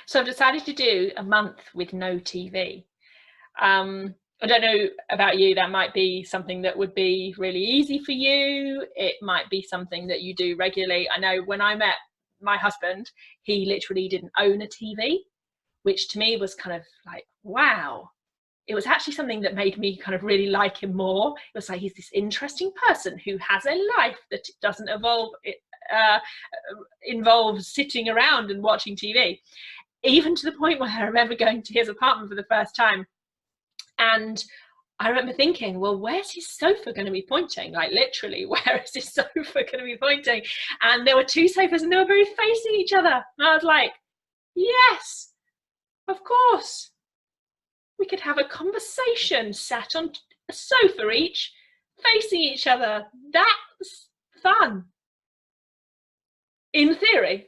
So I've decided to do a month with no TV. I don't know about you, that might be something that would be really easy for you. It might be something that you do regularly. I know when I met my husband, he literally didn't own a TV, which to me was kind of like, wow. It was actually something that made me kind of really like him more. It was like, he's this interesting person who has a life that doesn't involve sitting around and watching TV. Even to the point where I remember going to his apartment for the first time, and I remember thinking, well, where's his sofa going to be pointing? Like, literally, where is his sofa going to be pointing? And there were two sofas and they were both facing each other. And I was like, yes, of course. We could have a conversation sat on a sofa each, facing each other. That's fun. In theory.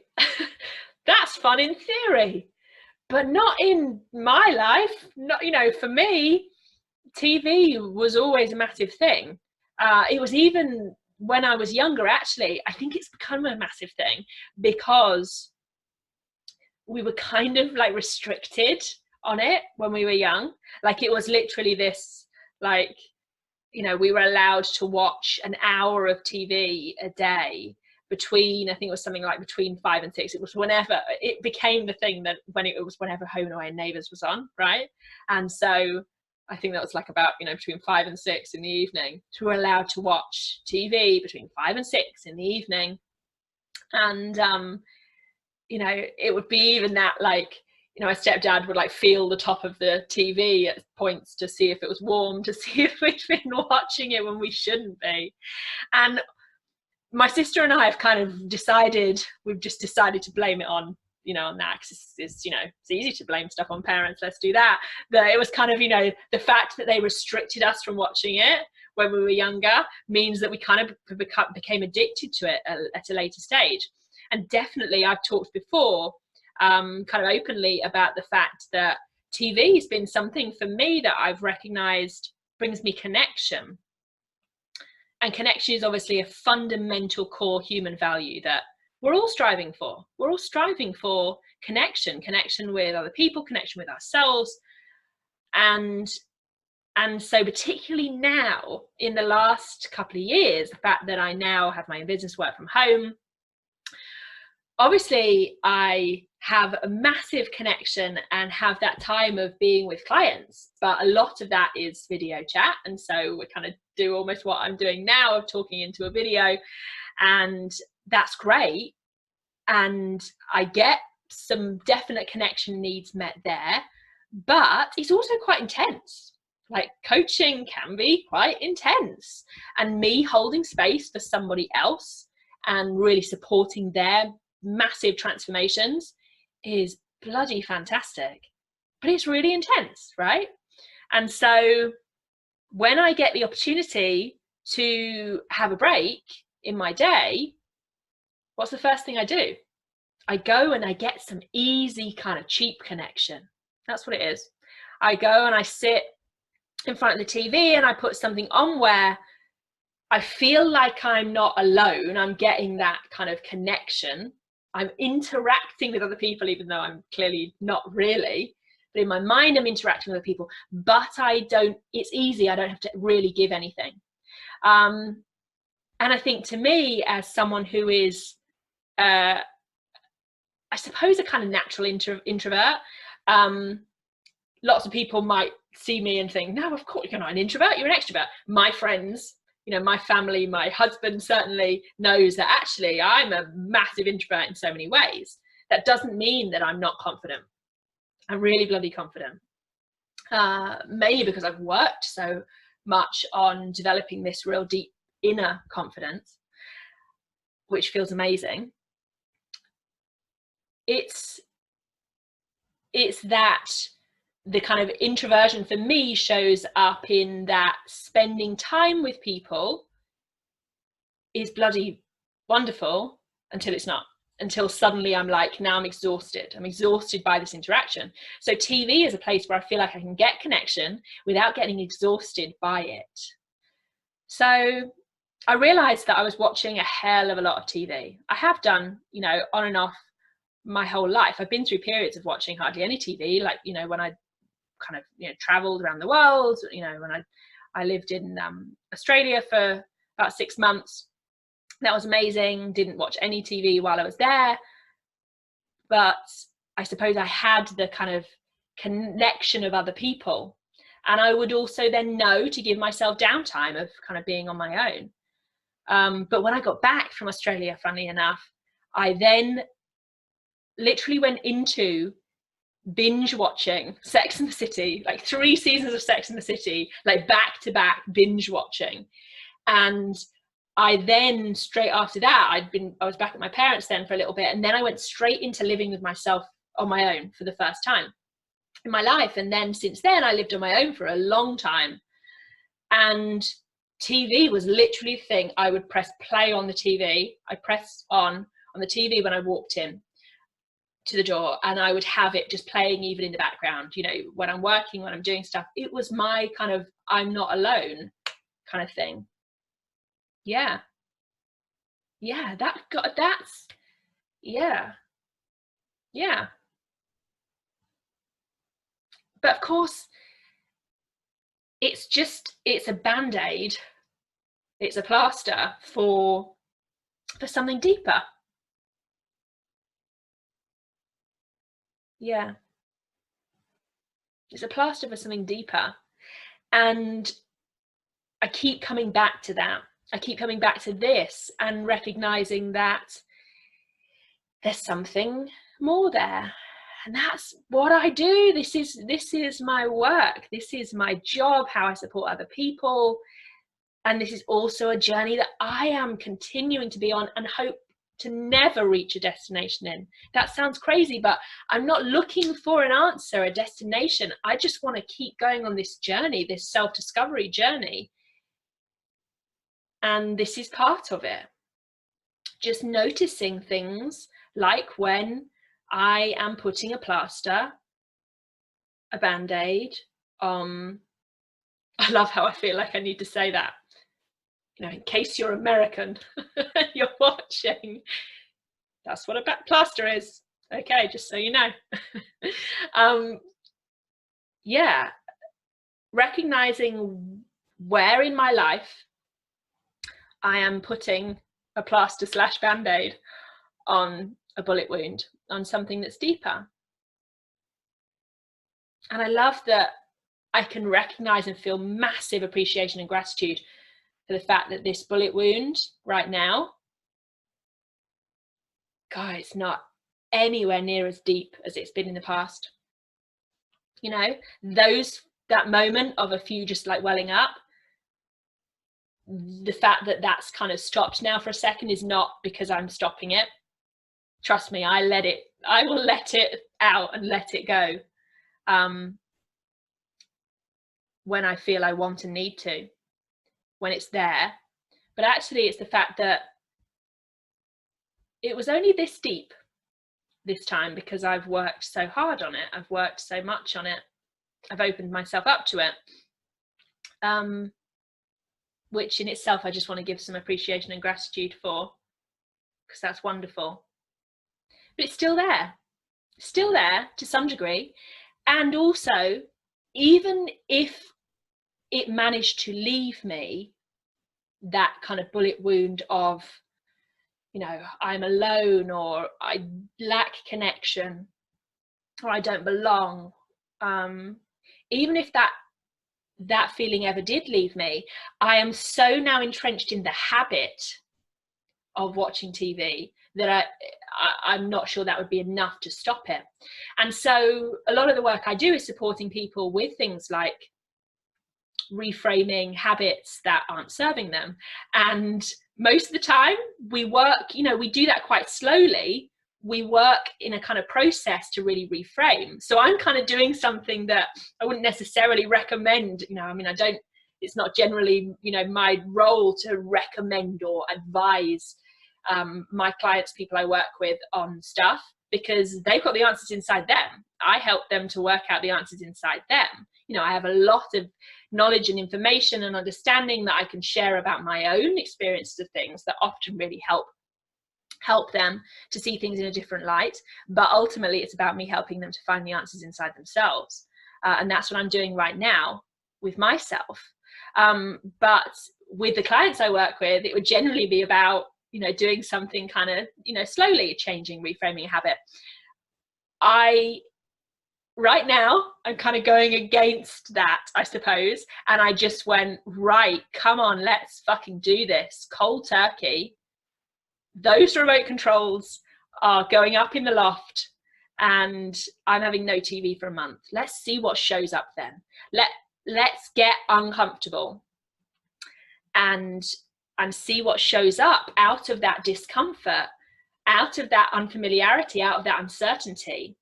That's fun in theory. But not in my life. Not, you know, for me, TV was always a massive thing. It was even when I was younger, actually. I think it's become a massive thing because we were kind of like restricted on it when we were young. Like, it was literally this, like, you know, we were allowed to watch an hour of TV a day between, I think it was something like between 5 and 6. It was whenever, it became the thing that when it was whenever Home and Away and Neighbours was on, right? And so I think that was like about, you know, between 5 and 6 in the evening. So we were allowed to watch TV between 5 and 6 in the evening. And, you know, it would be even that, like, you know, my stepdad would like feel the top of the TV at points to see if it was warm, to see if we'd been watching it when we shouldn't be. And my sister and I have kind of decided, we've just decided to blame it on, you know, on that, because it's, you know, it's easy to blame stuff on parents, let's do that. But it was kind of, you know, the fact that they restricted us from watching it when we were younger means that we kind of became addicted to it at a later stage. And definitely, I've talked before, kind of openly, about the fact that TV has been something for me that I've recognized brings me connection. And connection is obviously a fundamental core human value that we're all striving for. We're all striving for connection with other people, connection with ourselves. And so particularly now, in the last couple of years, the fact that I now have my own business, work from home, obviously I have a massive connection and have that time of being with clients, but a lot of that is video chat. And so we kind of do almost what I'm doing now, of talking into a video, and that's great. And I get some definite connection needs met there, but it's also quite intense. Like, coaching can be quite intense, and me holding space for somebody else and really supporting their massive transformations is bloody fantastic, but it's really intense, right? And so when I get the opportunity to have a break in my day, what's the first thing I do? I go and I get some easy kind of cheap connection. That's what it is. I go and I sit in front of the TV and I put something on where I feel like I'm not alone. I'm getting that kind of connection. I'm interacting with other people, even though I'm clearly not really. But in my mind, I'm interacting with other people. But it's easy. I don't have to really give anything. And I think, to me, as someone who is, I suppose, a kind of natural introvert, lots of people might see me and think, no, of course, you're not an introvert, you're an extrovert. My friends, you know, my family, my husband certainly knows that actually I'm a massive introvert in so many ways. That doesn't mean that I'm not confident. I'm really bloody confident. Mainly because I've worked so much on developing this real deep inner confidence, which feels amazing. It's that the kind of introversion for me shows up in that spending time with people is bloody wonderful until it's not, until suddenly I'm like, now I'm exhausted by this interaction. So TV is a place where I feel like I can get connection without getting exhausted by it. So I realized that I was watching a hell of a lot of TV. I have done, you know, on and off my whole life. I've been through periods of watching hardly any TV, like, you know, when I kind of, you know, traveled around the world, you know, when I lived in Australia for about 6 months. That was amazing. Didn't watch any TV while I was there. But I suppose I had the kind of connection of other people. And I would also then know to give myself downtime of kind of being on my own. But when I got back from Australia, funnily enough, I then literally went into binge watching Sex and the City, like 3 seasons of Sex and the City, like back to back binge watching. And I then, straight after that, I was back at my parents then for a little bit, and then I went straight into living with myself on my own for the first time in my life. And then since then I lived on my own for a long time, and TV was literally the thing. I would press play on the TV. I pressed on the TV when I walked in to the door, and I would have it just playing even in the background, you know, when I'm working, when I'm doing stuff. It was my kind of I'm not alone kind of thing. Yeah that's yeah but of course it's a band-aid, it's a plaster for something deeper. Yeah, it's a plaster for something deeper. And I keep coming back to that. I keep coming back to this and recognizing that there's something more there. And that's what I do. This is my work. This is my job, how I support other people. And this is also a journey that I am continuing to be on and hope to never reach a destination in. That sounds crazy, but I'm not looking for an answer, a destination. I just want to keep going on this journey, this self-discovery journey. And this is part of it. Just noticing things like when I am putting a plaster, a band-aid on. I love how I feel like I need to say that. You know, in case you're American, you're watching, that's what a plaster is. Okay, just so you know. Yeah, recognizing where in my life I am putting a plaster / band-aid on a bullet wound, on something that's deeper. And I love that I can recognize and feel massive appreciation and gratitude for the fact that this bullet wound right now, God, it's not anywhere near as deep as it's been in the past. You know, that moment of a few just like welling up, the fact that that's kind of stopped now for a second is not because I'm stopping it. Trust me, I will let it out and let it go when I feel I want and need to, when it's there. But actually it's the fact that it was only this deep this time because I've worked so hard on it. I've worked so much on it. I've opened myself up to it. Which in itself, I just want to give some appreciation and gratitude for, because that's wonderful. But it's still there to some degree. And also, even if it managed to leave me that kind of bullet wound of, you know, I'm alone, or I lack connection, or I don't belong, even if that feeling ever did leave me, I am so now entrenched in the habit of watching TV that I'm not sure that would be enough to stop it. And so a lot of the work I do is supporting people with things like reframing habits that aren't serving them. And most of the time we work, you know, we do that quite slowly. We work in a kind of process to really reframe. So I'm kind of doing something that I wouldn't necessarily recommend, you know, I mean, it's not generally, you know, my role to recommend or advise my clients, people I work with on stuff, because they've got the answers inside them. I help them to work out the answers inside them. You know, I have a lot of knowledge and information and understanding that I can share about my own experiences of things that often really help help them to see things in a different light. But ultimately, it's about me helping them to find the answers inside themselves. And that's what I'm doing right now with myself. But with the clients I work with, it would generally be about, doing something kind of, slowly changing, reframing a habit. Right now, I'm kind of going against that, I suppose. And I just went, right, come on, let's fucking do this. Cold turkey. Those remote controls are going up in the loft and I'm having no TV for a month. Let's see what shows up then. Let's get uncomfortable and see what shows up out of that discomfort, out of that unfamiliarity, out of that uncertainty.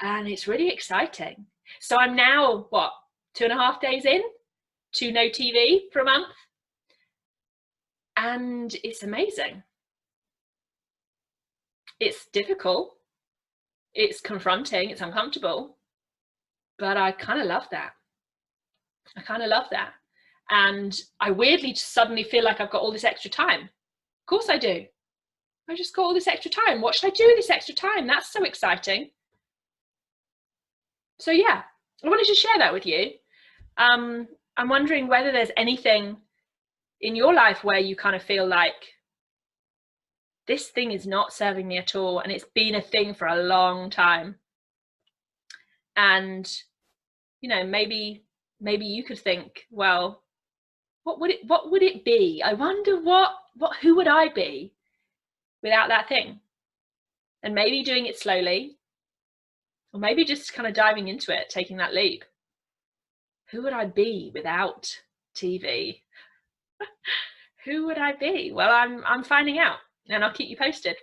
And it's really exciting. So I'm now, 2.5 days in to no TV for a month. And it's amazing. It's difficult. It's confronting. It's uncomfortable. But I kind of love that. And I weirdly just suddenly feel like I've got all this extra time. Of course I do. I just got all this extra time. What should I do with this extra time? That's so exciting. So yeah, I wanted to share that with you. I'm wondering whether there's anything in your life where you kind of feel like this thing is not serving me at all, and it's been a thing for a long time. And maybe you could think, well, what would it be? I wonder who would I be without that thing? And maybe doing it slowly, or maybe just kind of diving into it, taking that leap. Who would I be without TV? Who would I be? Well, I'm finding out, and I'll keep you posted.